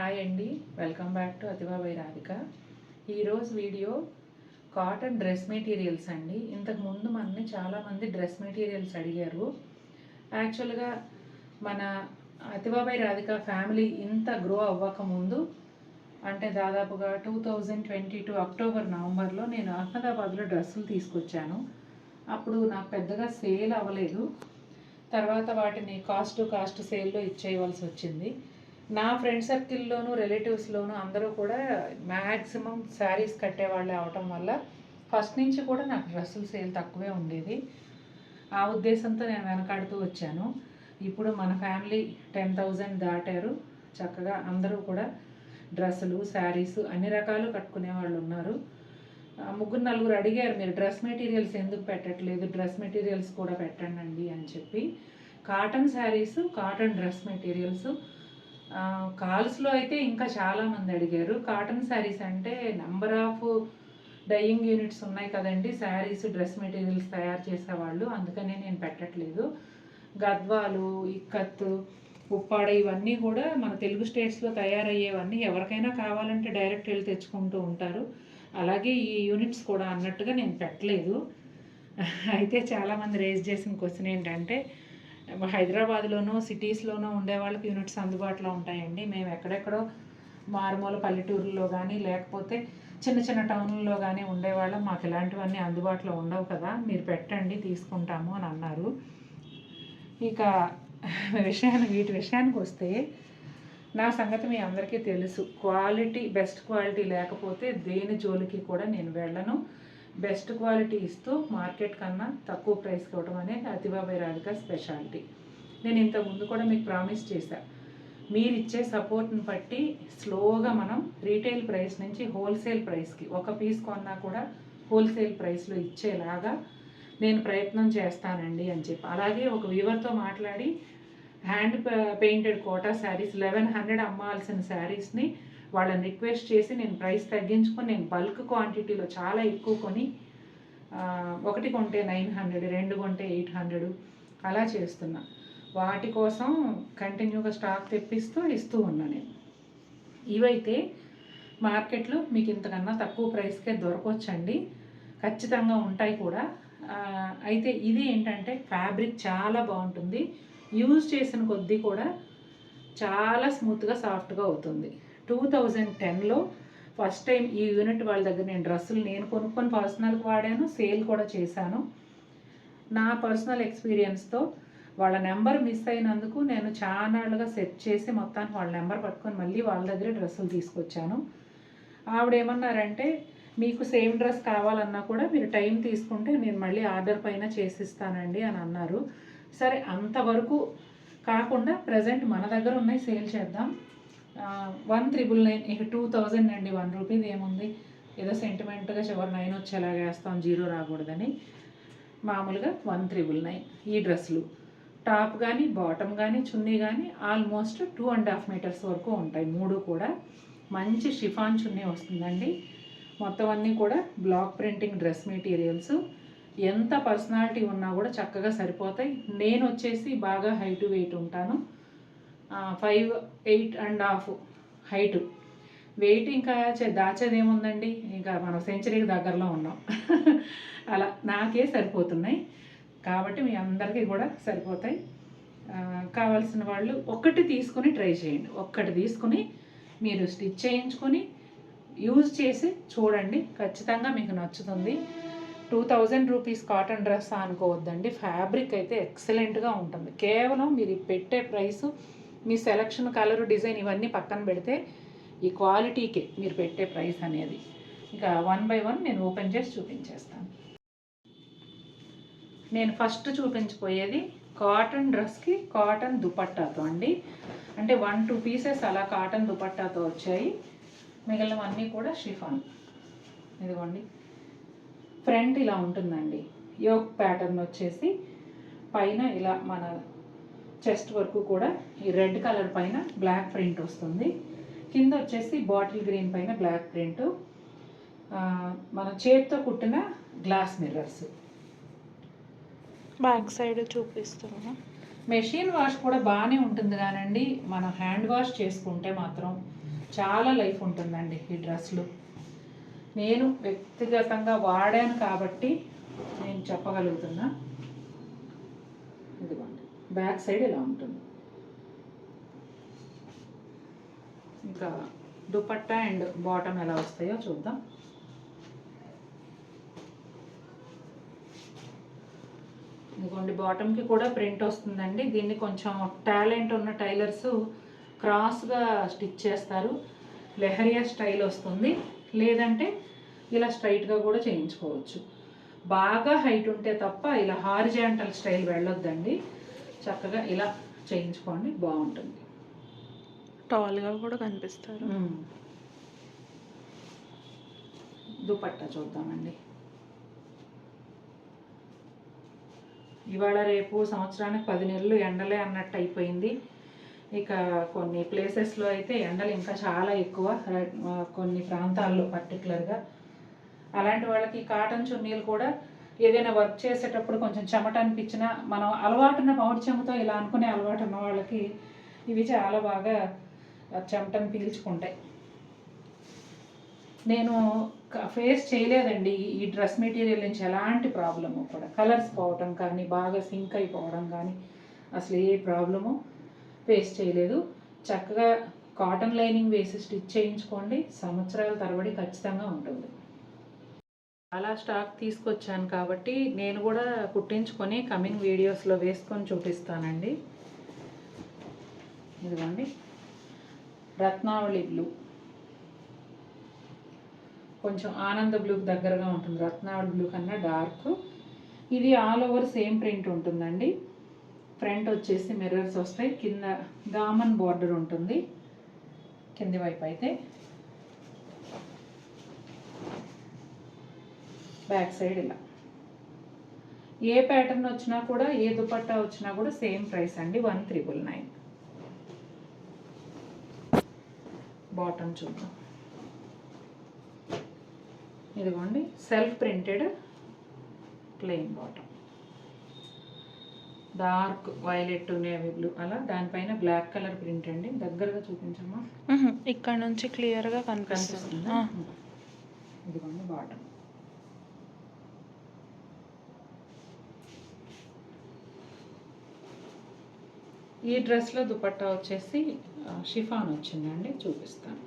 Hi అండి, welcome back to Athiva by Radhika. ఈరోజు video cotton dress materials అండి. ఇంతకుముందు మనని చాలామంది డ్రెస్ మెటీరియల్స్ అడిగారు. యాక్చువల్గా మన అతివా బై రాధిక ఫ్యామిలీ ఇంత గ్రో అవ్వకముందు, అంటే దాదాపుగా 2022 అక్టోబర్ నవంబర్లో నేను అహ్మదాబాద్లో డ్రెస్సులు తీసుకొచ్చాను. అప్పుడు నాకు పెద్దగా సేల్ అవ్వలేదు. తర్వాత వాటిని కాస్ట్ సేల్లో ఇచ్చేయవలసి వచ్చింది. నా ఫ్రెండ్ సర్కిల్లోనూ రిలేటివ్స్లోనూ అందరూ కూడా మ్యాక్సిమం శారీస్ కట్టేవాళ్ళే అవటం వల్ల ఫస్ట్ నుంచి కూడా నాకు డ్రెస్సులు సేల్ తక్కువే ఉండేది. ఆ ఉద్దేశంతో నేను వెనకాడుతూ వచ్చాను. ఇప్పుడు మన ఫ్యామిలీ 10,000 దాటారు. చక్కగా అందరూ కూడా డ్రెస్సులు, శారీస్ అన్ని రకాలు కట్టుకునే వాళ్ళు ఉన్నారు. ముగ్గురు నలుగురు అడిగారు, మీరు డ్రెస్ మెటీరియల్స్ ఎందుకు పెట్టట్లేదు, డ్రెస్ మెటీరియల్స్ కూడా పెట్టండి అని చెప్పి. Cotton saris, cotton dress materials, కాల్స్లో అయితే ఇంకా చాలామంది అడిగారు. కాటన్ శారీస్ అంటే నెంబర్ ఆఫ్ డైయింగ్ యూనిట్స్ ఉన్నాయి కదండి, శారీస్ డ్రెస్ మెటీరియల్స్ తయారు చేసేవాళ్ళు, అందుకనే నేను పెట్టట్లేదు. గద్వాలు, ఇక్కత్, ఉప్పాడ ఇవన్నీ కూడా మన తెలుగు స్టేట్స్లో తయారయ్యేవన్నీ ఎవరికైనా కావాలంటే డైరెక్ట్ వెళ్ళి తెచ్చుకుంటూ ఉంటారు. అలాగే ఈ యూనిట్స్ కూడా అన్నట్టుగా నేను పెట్టలేదు. అయితే చాలామంది రేజ్ చేసిన క్వశ్చన్ ఏంటంటే, హైదరాబాద్లోనూ సిటీస్లోనూ ఉండే వాళ్ళకి యూనిట్స్ అందుబాటులో ఉంటాయండి. మేము ఎక్కడెక్కడో మారుమూల పల్లెటూరులో కానీ లేకపోతే చిన్న చిన్న టౌన్లలో కానీ ఉండేవాళ్ళం, మాకు ఇలాంటివన్నీ అందుబాటులో ఉండవు కదా, మీరు పెట్టండి తీసుకుంటాము అని అన్నారు. ఇక వీటి విషయానికి వస్తే, నా సంగతి మీ అందరికీ తెలుసు. బెస్ట్ క్వాలిటీ లేకపోతే దేని జోలికి కూడా నేను వెళ్ళను. బెస్ట్ క్వాలిటీ ఇస్తూ మార్కెట్ కన్నా తక్కువ ప్రైస్కి ఇవ్వడం అనేది అతివా బై రాధిక స్పెషాలిటీ. నేను ఇంతకుముందు కూడా మీకు ప్రామిస్ చేశాను, మీరు ఇచ్చే సపోర్ట్ని బట్టి స్లోగా మనం రీటైల్ ప్రైస్ నుంచి హోల్సేల్ ప్రైస్కి ఒక పీస్ కొన్నా కూడా హోల్సేల్ ప్రైస్లో ఇచ్చేలాగా నేను ప్రయత్నం చేస్తానండి అని చెప్పి. అలాగే ఒక వీవర్తో మాట్లాడి హ్యాండ్ పెయింటెడ్ కోటా శారీస్ 1100 అమ్మాల్సిన శారీస్ని వాళ్ళని రిక్వెస్ట్ చేసి నేను ప్రైస్ తగ్గించుకొని నేను బల్క్ క్వాంటిటీలో చాలా ఎక్కువ కొని, ఒకటి కొంటే 900, 2 కొంటే 800 అలా చేస్తున్నా. వాటి కోసం కంటిన్యూగా స్టాక్ ఇస్తూ ఉన్నా నేను. ఇవైతే మార్కెట్లో మీకు ఇంతకన్నా తక్కువ ప్రైస్కే దొరకొచ్చండి, ఖచ్చితంగా ఉంటాయి కూడా. అయితే ఇది ఏంటంటే ఫ్యాబ్రిక్ చాలా బాగుంటుంది, యూజ్ చేసిన కొద్దీ కూడా చాలా స్మూత్గా సాఫ్ట్గా అవుతుంది. 2010లో ఫస్ట్ టైం ఈ యూనిట్ వాళ్ళ దగ్గర నేను డ్రెస్సులు నేను కొనుక్కొని పర్సనల్కి వాడాను, సేల్ కూడా చేశాను. నా పర్సనల్ ఎక్స్పీరియన్స్తో వాళ్ళ నెంబర్ మిస్ అయినందుకు నేను చాలాగా సెర్చ్ చేసి మొత్తానికి వాళ్ళ నెంబర్ పట్టుకొని మళ్ళీ వాళ్ళ దగ్గర డ్రెస్సులు తీసుకొచ్చాను. ఆవిడేమన్నారంటే, మీకు సేమ్ డ్రెస్ కావాలన్నా కూడా మీరు టైం తీసుకుంటే నేను మళ్ళీ ఆర్డర్ పైన చేసిస్తానండి అని అన్నారు. సరే, అంతవరకు కాకుండా ప్రజెంట్ మన దగ్గర ఉన్నాయి సేల్ చేద్దాం. 1,999, ఇక 2,000 అండి, 1 రూపీది ఏముంది, ఏదో సెంటిమెంట్గా చివరి 9 వచ్చేలాగా వేస్తాం, 0 రాకూడదని. మామూలుగా 1,999 ఈ డ్రెస్సులు, టాప్ కానీ బాటమ్ కానీ చున్నీ కానీ ఆల్మోస్ట్ 2.5 మీటర్స్ వరకు ఉంటాయి. 3 కూడా మంచి షిఫాన్ చున్నీ వస్తుందండి. మొత్తం అన్నీ కూడా బ్లాక్ ప్రింటింగ్ డ్రెస్ మెటీరియల్స్. ఎంత పర్సనాలిటీ ఉన్నా కూడా చక్కగా సరిపోతాయి. నేను వచ్చేసి బాగా హైట్ వెయిట్ ఉంటాను, 5'8.5" హైటు. వెయిట్ ఇంకా దాచేది ఏముందండి, ఇంకా మనం సెంచరీకి దగ్గరలో ఉన్నాం. అలా నాకే సరిపోతున్నాయి కాబట్టి మీ అందరికీ కూడా సరిపోతాయి. కావాల్సిన వాళ్ళు ఒక్కటి తీసుకుని ట్రై చేయండి. ఒక్కటి తీసుకుని మీరు స్టిచ్ చేయించుకొని యూజ్ చేసి చూడండి, ఖచ్చితంగా మీకు నచ్చుతుంది. 2,000 రూపీస్ కాటన్ డ్రెస్ అనుకోవద్దండి, ఫ్యాబ్రిక్ అయితే ఎక్సలెంట్గా ఉంటుంది. కేవలం మీరు పెట్టే ప్రైసు, మీ సెలక్షన్, కలరు, డిజైన్ ఇవన్నీ పక్కన పెడితే ఈ క్వాలిటీకే మీరు పెట్టే ప్రైస్ అనేది. ఇక 1 by 1 నేను ఓపెన్ చేసి చూపించేస్తాను. నేను ఫస్ట్ చూపించబోయేది కాటన్ డ్రెస్కి కాటన్ దుపట్టాతో అండి. అంటే 1-2 పీసెస్ అలా కాటన్ దుపట్టాతో వచ్చాయి, మిగిలినవన్నీ కూడా షిఫాన్. ఇదిగోండి, ఫ్రంట్ ఇలా ఉంటుందండి. యోక్ ప్యాటర్న్ వచ్చేసి పైన ఇలా మన చెస్ట్ వరకు కూడా ఈ రెడ్ కలర్ పైన బ్లాక్ ప్రింట్ వస్తుంది. కింద వచ్చేసి బాటిల్ గ్రీన్ పైన బ్లాక్ ప్రింట్, మన చేతితో కుట్టిన గ్లాస్ మిర్రర్స్. బ్యాక్ సైడ్ చూపిస్తున్నా. మెషిన్ వాష్ కూడా బాగానే ఉంటుంది కానండి, మనం హ్యాండ్ వాష్ చేసుకుంటే మాత్రం చాలా లైఫ్ ఉంటుందండి ఈ డ్రెస్లు. నేను వ్యక్తిగతంగా వాడాను కాబట్టి నేను చెప్పగలుగుతున్నా. ఇదిగోండి, బ్యాక్ సైడ్ ఇలా ఉంటుంది. ఇంకా దుపట్టా అండ్ బాటమ్ ఎలా వస్తాయో చూద్దాం. ఇదిగోండి, బాటమ్కి కూడా ప్రింట్ వస్తుందండి. దీన్ని కొంచెం టాలెంట్ ఉన్న టైలర్స్ క్రాస్గా స్టిచ్ చేస్తారు. లెహరియా స్టైల్ వస్తుంది, లేదంటే ఇలా స్ట్రైట్గా కూడా చేయించుకోవచ్చు. బాగా హైట్ ఉంటే తప్ప ఇలా హారిజాంటల్ స్టైల్ వెళ్ళొద్దండి. చక్కగా ఇలా చేయించుకోండి, బాగుంటుంది. టాల్గా కూడా కనిపిస్తారు. దుపట్టా చూద్దామండి. ఇవాళ రేపు సంవత్సరానికి 10 నెలలు ఎండలే అన్నట్టు అయిపోయింది. ఇక కొన్ని ప్లేసెస్లో అయితే ఎండలు ఇంకా చాలా ఎక్కువ, కొన్ని ప్రాంతాల్లో పర్టికులర్గా. అలాంటి వాళ్ళకి కాటన్ చున్నీలు కూడా ఏదైనా వర్క్ చేసేటప్పుడు కొంచెం చెమట అనిపించినా, మనం అలవాటున్న పౌడి చెమతో ఇలా అనుకునే అలవాటు ఉన్న వాళ్ళకి ఇవి చాలా బాగా చెమటను పీల్చుకుంటాయి. నేను ఫేస్ చేయలేదండి ఈ డ్రెస్ మెటీరియల్ నుంచి ఎలాంటి ప్రాబ్లము కూడా. కలర్స్ పోవటం కానీ, బాగా సింక్ అయిపోవడం కానీ, అసలు ఏ ప్రాబ్లము ఫేస్ చేయలేదు. చక్కగా కాటన్ లైనింగ్ వేసి స్టిచ్ చేయించుకోండి, సంవత్సరాల తరబడి ఖచ్చితంగా ఉంటుంది. చాలా స్టాక్ తీసుకొచ్చాను కాబట్టి నేను కూడా కుట్టించుకొని కమింగ్ వీడియోస్లో వేసుకొని చూపిస్తానండి. ఇదిగోండి, రత్నావళి బ్లూ, కొంచెం ఆనంద బ్లూకి దగ్గరగా ఉంటుంది. రత్నావళి బ్లూ కన్నా డార్క్. ఇది ఆల్ ఓవర్ సేమ్ ప్రింట్ ఉంటుందండి. ఫ్రంట్ వచ్చేసి మిర్రర్స్ వస్తాయి, కింద దామన్ బార్డర్ ఉంటుంది కింది వైపు అయితే. బ్యాక్ సైడ్ ఇలా. ఏ ప్యాటర్న్ వచ్చినా కూడా, ఏ దుపట్టా వచ్చినా కూడా సేమ్ ప్రైస్ అండి, 1999. బాటమ్ చూద్దాం. ఇదిగోండి, self printed plain bottom, dark violet navy blue అలా, దానిపైన బ్లాక్ కలర్ ప్రింట్ అండి. దగ్గరగా చూపించమ్మా, ఇక్కడ నుంచి క్లియర్గా కనిపిస్తుంది. ఇదిగోండి బాటమ్. ఈ డ్రెస్లో దుపట్టా వచ్చేసి షిఫాన్ వచ్చిందండి, చూపిస్తాను.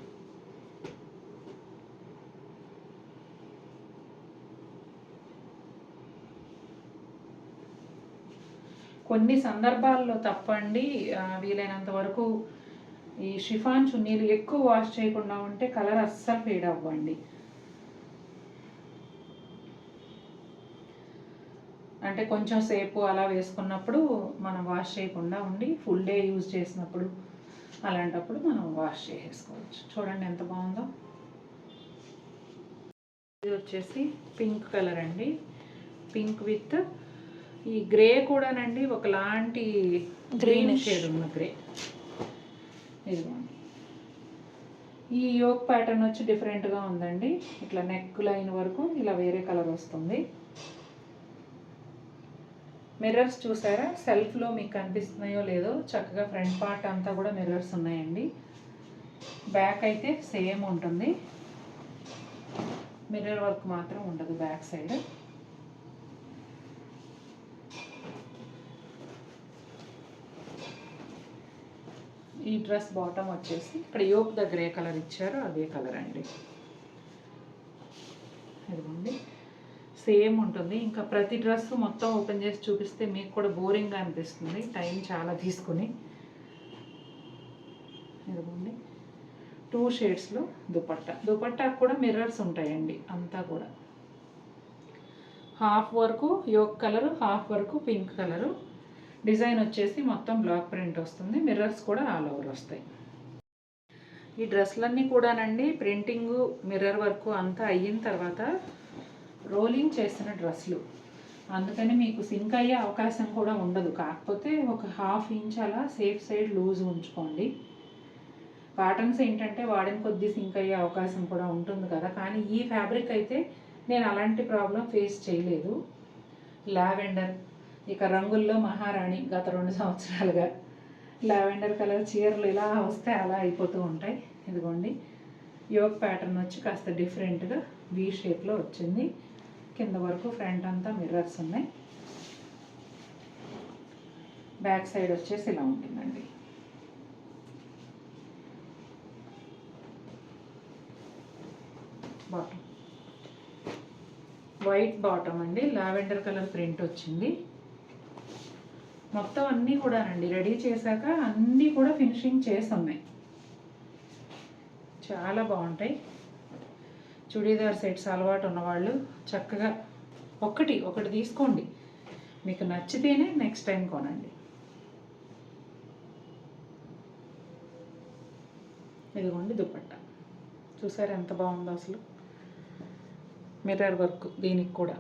కొన్ని సందర్భాల్లో తప్పండి, వీలైనంత వరకు ఈ షిఫాన్ చున్నీలు ఎక్కువ వాష్ చేయకుండా ఉంటే కలర్ అస్సలు ఫేడ్ అవ్వండి. అంటే కొంచెం సేపు అలా వేసుకున్నప్పుడు మనం వాష్ చేయకుండా ఉండి, ఫుల్ డే యూజ్ చేసినప్పుడు అలాంటప్పుడు మనం వాష్ చేసేసుకోవచ్చు. చూడండి ఎంత బాగుందో. ఇది వచ్చేసి పింక్ కలర్ అండి, పింక్ విత్ ఈ గ్రే కూడానండి, ఒకలాంటి గ్రీన్ షేడ్ ఉన్న గ్రే. ఇదిగోండి, ఈ యోక్ ప్యాటర్న్ వచ్చి డిఫరెంట్గా ఉందండి. ఇట్లా నెక్ లైన్ వరకు ఇలా వేరే కలర్ వస్తుంది. మిర్రర్స్ చూసారా, సెల్ఫ్లో మీకు కనిపిస్తున్నాయో లేదో, చక్కగా ఫ్రంట్ పార్ట్ అంతా కూడా మిర్రర్స్ ఉన్నాయండి. బ్యాక్ అయితే సేమ్ ఉంటుంది, మిర్రర్ వర్క్ మాత్రం ఉండదు బ్యాక్ సైడ్. ఈ డ్రెస్ బాటమ్ వచ్చేసి ఇక్కడ యోక్ దగ్గర ఏ కలర్ ఇచ్చారో అదే కలర్ అండి. ఇదిగోండి, సేమ్ ఉంటుంది. ఇంకా ప్రతి డ్రెస్ మొత్తం ఓపెన్ చేసి చూపిస్తే మీకు కూడా బోరింగ్గా అనిపిస్తుంది, టైం చాలా తీసుకుని. ఇదిగోండి, 2 షేడ్స్లో దుపట్టా కూడా మిర్రర్స్ ఉంటాయండి అంతా కూడా. హాఫ్ వరకు యోక్ కలరు, హాఫ్ వరకు పింక్ కలరు. డిజైన్ వచ్చేసి మొత్తం బ్లాక్ ప్రింట్ వస్తుంది, మిర్రర్స్ కూడా ఆల్ ఓవర్ వస్తాయి. ఈ డ్రెస్లన్నీ కూడానండి ప్రింటింగు, మిర్రర్ వర్క్ అంతా అయిన తర్వాత రోలింగ్ చేసిన డ్రెస్లు, అందుకని మీకు సింక్ అయ్యే అవకాశం కూడా ఉండదు. కాకపోతే ఒక 1/2 ఇంచ్ అలా సేఫ్ సైడ్ లూజ్ ఉంచుకోండి. కాటన్స్ ఏంటంటే వాడిన కొద్దీ సింక్ అయ్యే అవకాశం కూడా ఉంటుంది కదా, కానీ ఈ ఫ్యాబ్రిక్ అయితే నేను అలాంటి ప్రాబ్లం ఫేస్ చేయలేదు. లావెండర్, ఇక రంగుల్లో మహారాణి. గత 2 సంవత్సరాలుగా లావెండర్ కలర్ చీరలు ఇలా వస్తే అలా అయిపోతూ ఉంటాయి. ఇదిగోండి యోక్ ప్యాటర్న్ వచ్చి కాస్త డిఫరెంట్గా వీ షేప్లో వచ్చింది. కింద వరకు ఫ్రంట్ అంతా మిర్రర్స్ ఉన్నాయి. బ్యాక్ సైడ్ వచ్చేసి ఇలా ఉంటుందండి. బాటమ్ వైట్ బాటమ్ అండి, లావెండర్ కలర్ ప్రింట్ వచ్చింది. మొత్తం అన్నీ కూడానండి రెడీ చేశాక అన్నీ కూడా ఫినిషింగ్ చేసి ఉన్నాయి. చాలా బాగుంటాయి. చుడీదార్ సెట్స్ అలవాటు ఉన్నవాళ్ళు చక్కగా ఒకటి తీసుకోండి. మీకు నచ్చితేనే నెక్స్ట్ టైం కొనండి. ఇదిగోండి దుపట్టా, చూసారు ఎంత బాగుందో అసలు. మిర్రర్ వర్క్ దీనికి కూడా.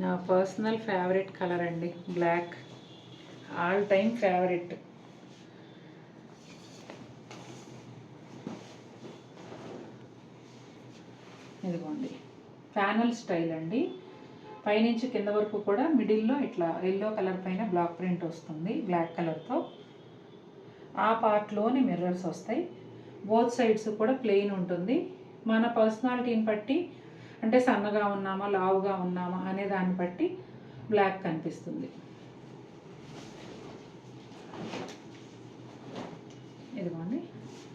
నా పర్సనల్ ఫేవరెట్ కలర్ అండి బ్లాక్, ఆల్ టైమ్ ఫేవరెట్. ఇదిగోండి ప్యానల్ స్టైల్ అండి. పైనుంచి కింద వరకు కూడా మిడిల్లో ఇట్లా ఎల్లో కలర్ పైన బ్లాక్ ప్రింట్ వస్తుంది బ్లాక్ కలర్తో. ఆ పార్ట్లోని మిర్రర్స్ వస్తాయి. బోత్ సైడ్స్ కూడా ప్లెయిన్ ఉంటుంది. మన పర్సనాలిటీని బట్టి, అంటే సన్నగా ఉన్నామా లావుగా ఉన్నామా అనే దాన్ని బట్టి బ్లాక్ కనిపిస్తుంది. ఇదిగోండి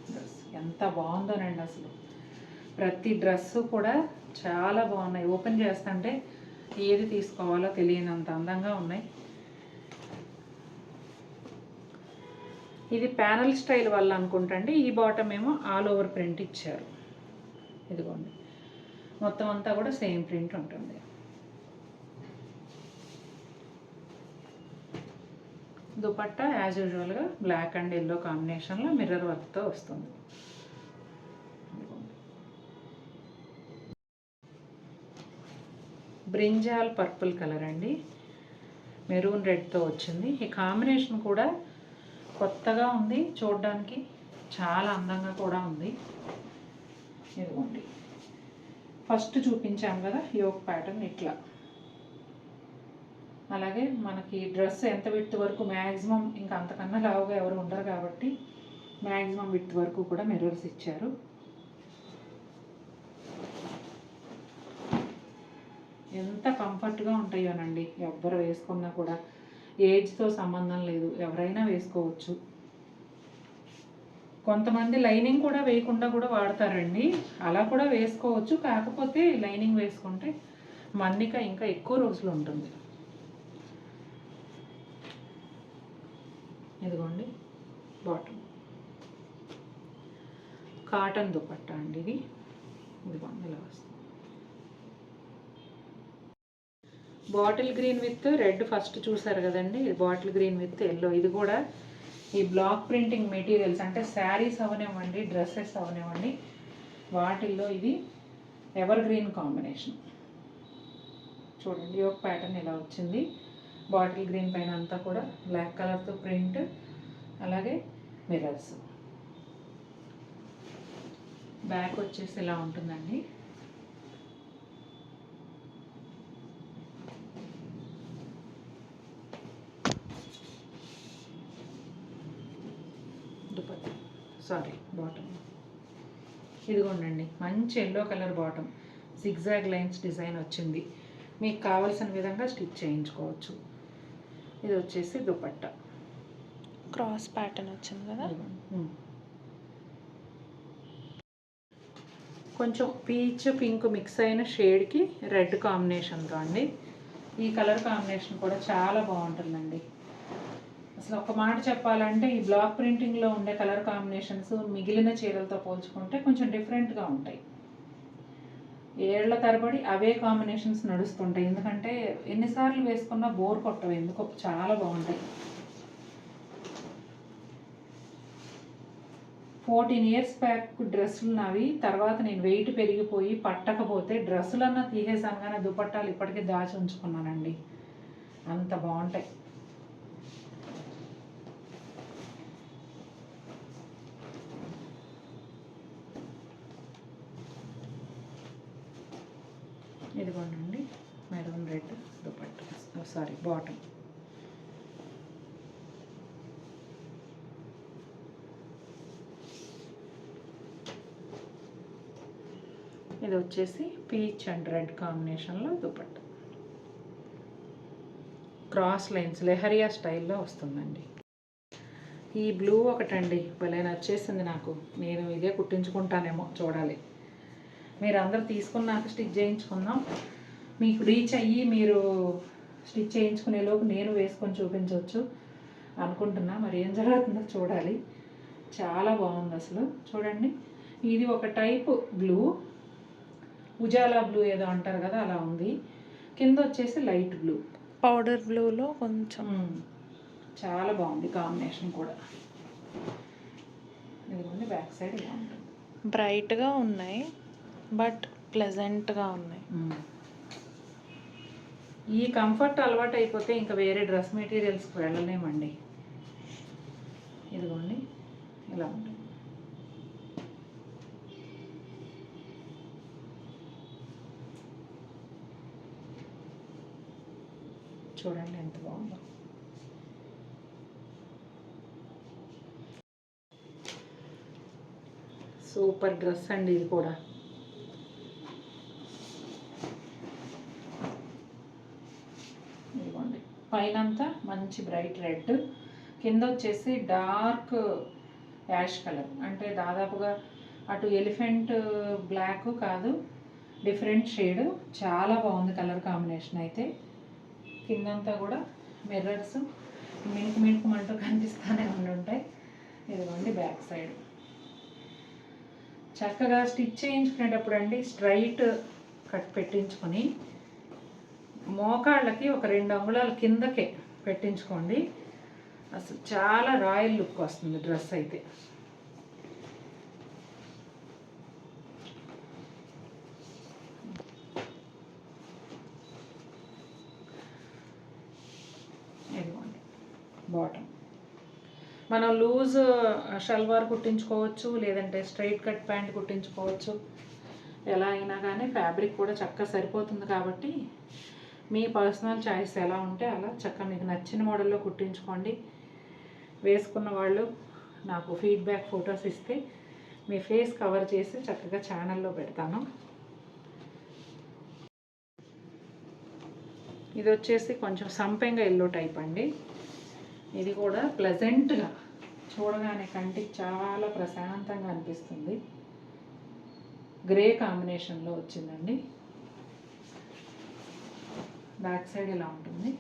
డ్రెస్ ఎంత బాగుందోనండి అసలు. ప్రతి డ్రెస్సు కూడా చాలా బాగున్నాయి. ఓపెన్ చేస్తుంటే ఏది తీసుకోవాలో తెలియనంత అందంగా ఉన్నాయి. ఇది ప్యానల్ స్టైల్ వల్ల అనుకుంటండి. ఈ బాటమ్ ఏమో ఆల్ ఓవర్ ప్రింట్ ఇచ్చారు. ఇదిగోండి మొత్తం అంతా కూడా సేమ్ ప్రింట్ ఉంటుంది. దుపట్టా యాజ్ యూజువల్గా బ్లాక్ అండ్ ఎల్లో కాంబినేషన్లో మిర్రర్ వర్క్తో వస్తుంది. బ్రింజాల్ పర్పుల్ కలర్ అండి, మెరూన్ రెడ్తో వచ్చింది. ఈ కాంబినేషన్ కూడా కొత్తగా ఉంది, చూడడానికి చాలా అందంగా కూడా ఉంది. ఇదిగోండి ఫస్ట్ చూపించాము కదా యోక్ ప్యాటర్న్ ఇట్లా. అలాగే మనకి డ్రెస్ ఎంత విడ్త్ వరకు మ్యాక్సిమం, ఇంకా అంతకన్నా లావుగా ఎవరు ఉండరు కాబట్టి మ్యాక్సిమం విడ్త్ వరకు కూడా మిర్రర్స్ ఇచ్చారు. ఎంత కంఫర్ట్గా ఉంటాయోనండి, ఎవ్వరు వేసుకున్నా కూడా. ఏజ్తో సంబంధం లేదు, ఎవరైనా వేసుకోవచ్చు. కొంతమంది లైనింగ్ కూడా వేయకుండా కూడా వాడతారండి, అలా కూడా వేసుకోవచ్చు. కాకపోతే లైనింగ్ వేసుకుంటే మన్నిక ఇంకా ఎక్కువ రోజులు ఉంటుంది. ఇదిగోండి బాటమ్ కాటన్ దుపట్టా అండి ఇది. ఇదిగోండి ఇలా వస్తుంది. Bottle green with red first చూసారు కదండి, బాటిల్ గ్రీన్ విత్ ఎల్లో. ఇది కూడా ఈ బ్లాక్ ప్రింటింగ్ మెటీరియల్స్ అంటే శారీస్ అవనివ్వండి, డ్రెస్సెస్ అవనివ్వండి, వాటిల్లో ఇది ఎవర్ గ్రీన్ కాంబినేషన్. చూడండి యోక్ ప్యాటర్న్ ఇలా వచ్చింది. బాటిల్ గ్రీన్ పైన అంతా కూడా బ్లాక్ కలర్తో ప్రింట్, అలాగే మిర్రర్స్. బ్యాక్ వచ్చేసి ఇలా ఉంటుందండి. దుపట్టా బాటమ్ ఇదిగోండి మంచి yellow colour bottom, zigzag lines design వచ్చింది. మీకు కావాల్సిన విధంగా స్టిచ్ చేయించుకోవచ్చు. ఇది వచ్చేసి దుపట్టా క్రాస్ ప్యాటర్న్ వచ్చింది కదా. కొంచెం పీచ్ పింక్ మిక్స్ అయిన షేడ్కి రెడ్ కాంబినేషన్తో అండి. ఈ కలర్ కాంబినేషన్ కూడా చాలా బాగుంటుందండి. అసలు ఒక మాట చెప్పాలంటే ఈ బ్లాక్ ప్రింటింగ్లో ఉండే కలర్ కాంబినేషన్స్ మిగిలిన చీరలతో పోల్చుకుంటే కొంచెం డిఫరెంట్గా ఉంటాయి. ఏళ్ల తరబడి అవే కాంబినేషన్స్ నడుస్తుంటాయి, ఎందుకంటే ఎన్నిసార్లు వేసుకున్నా బోర్ కొట్టవు, ఎందుకో చాలా బాగుంటాయి. 14 years బ్యాక్ డ్రెస్సులు నావి. తర్వాత నేను వెయిట్ పెరిగిపోయి పట్టకపోతే డ్రెస్సులన్నా తీసేసాను, కానీ దుపట్టాలు ఇప్పటికీ దాచి ఉంచుకున్నానండి. అంత బాగుంటాయి. ఇదిగోండి మెరూన్ రెడ్ దుపట్టా, బాటమ్. ఇది వచ్చేసి పీచ్ అండ్ రెడ్ కాంబినేషన్లో దుపట్టా. క్రాస్ లైన్స్ లెహరియా స్టైల్లో వస్తుందండి. ఈ బ్లూ ఒకటండి భలే నచ్చేసింది నాకు. నేను ఇదే కుట్టించుకుంటానేమో చూడాలి. మీరు అందరూ తీసుకున్నాక స్టిచ్ చేయించుకుందాం. మీకు రీచ్ అయ్యి మీరు స్టిచ్ చేయించుకునేలోపు నేను వేసుకొని చూపించవచ్చు అనుకుంటున్నా. మరి ఏం జరుగుతుందో చూడాలి. చాలా బాగుంది అసలు. చూడండి, ఇది ఒక టైపు బ్లూ, ఉజాలా బ్లూ ఏదో అంటారు కదా, అలా ఉంది. కింద వచ్చేసి లైట్ బ్లూ, పౌడర్ బ్లూలో కొంచెం చాలా బాగుంది కాంబినేషన్ కూడా. ఇదిగోండి బ్యాక్ సైడ్ ఇలా ఉంటుంది. బ్రైట్గా ఉన్నాయి బట్ ప్లెజెంట్గా ఉన్నాయి. ఈ కంఫర్ట్ అలవాటు అయిపోతే ఇంకా వేరే డ్రెస్ మెటీరియల్స్కి వెళ్ళలేమండి. ఇదిగోండి ఇలా ఉంటుంది. చూడండి ఎంత బాగుందో. సూపర్ డ్రెస్ అండి ఇది కూడా. ఇదిగోండి పైనంతా మంచి బ్రైట్ రెడ్, కింద వచ్చేసి డార్క్ యాష్ కలర్. అంటే దాదాపుగా అటు ఎలిఫెంట్ బ్లాక్ కాదు, డిఫరెంట్ షేడ్. చాలా బాగుంది కలర్ కాంబినేషన్ అయితే. కిందంతా కూడా మిర్రర్స్ మినుకు మినుకుమంటూ కనిపిస్తూనే ఉంటాయి. ఇదిగోండి బ్యాక్ సైడ్. చక్కగా స్టిచ్ చేయించుకునేటప్పుడు అండి స్ట్రైట్ కట్ పెట్టించుకొని మోకాళ్ళకి ఒక 2 అంగుళాల కిందకే పెట్టించుకోండి. అసలు చాలా రాయల్ లుక్ వస్తుంది డ్రెస్ అయితే. ఇదిగోండి బాటమ్. మనం లూజ్ షల్వార్ కుట్టించుకోవచ్చు, లేదంటే స్ట్రైట్ కట్ ప్యాంట్ కుట్టించుకోవచ్చు. ఎలా అయినా కానీ ఫ్యాబ్రిక్ కూడా చక్కగా సరిపోతుంది కాబట్టి మీ పర్సనల్ చాయిస్ ఎలా ఉంటే అలా చక్కగా మీకు నచ్చిన మోడల్లో కుట్టించుకోండి. వేసుకున్న వాళ్ళు నాకు ఫీడ్బ్యాక్ ఫొటోస్ ఇస్తే మీ ఫేస్ కవర్ చేసి చక్కగా ఛానల్లో పెడతాను. ఇది వచ్చేసి కొంచెం సంపెంగ ఎల్లో టైప్ అండి. ఇది కూడా ప్లెజెంట్గా చూడగానే కంటికి చాలా ప్రశాంతంగా అనిపిస్తుంది. గ్రే కాంబినేషన్లో వచ్చిందండి. బ్యాక్ సైడ్ ఇలా ఉంటుంది.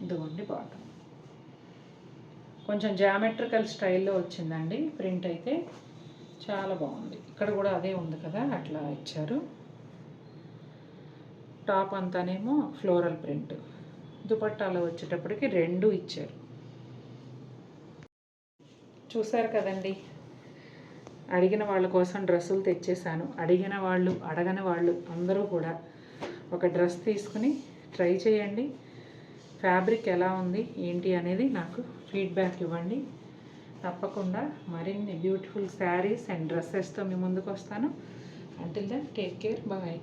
ఇదిగోండి బాటమ్. కొంచెం జామెట్రికల్ స్టైల్లో వచ్చిందండి ప్రింట్ అయితే. చాలా బాగుంది. ఇక్కడ కూడా అదే ఉంది కదా, అట్లా ఇచ్చారు. టాప్ అంతానేమో ఫ్లోరల్ ప్రింట్. దుపట్టాలో వచ్చేటప్పటికి 2 ఇచ్చారు. చూసారు కదండి, అడిగిన వాళ్ళ కోసం డ్రెస్సులు తెచ్చేసాను. అడిగిన వాళ్ళు అడగని వాళ్ళు అందరూ కూడా ఒక డ్రెస్ తీసుకుని ట్రై చేయండి. ఫ్యాబ్రిక్ ఎలా ఉంది ఏంటి అనేది నాకు ఫీడ్బ్యాక్ ఇవ్వండి. తప్పకుండా మరిన్ని బ్యూటిఫుల్ శారీస్ అండ్ డ్రెస్సెస్తో మీ ముందుకు వస్తాను. Until then take care, bye.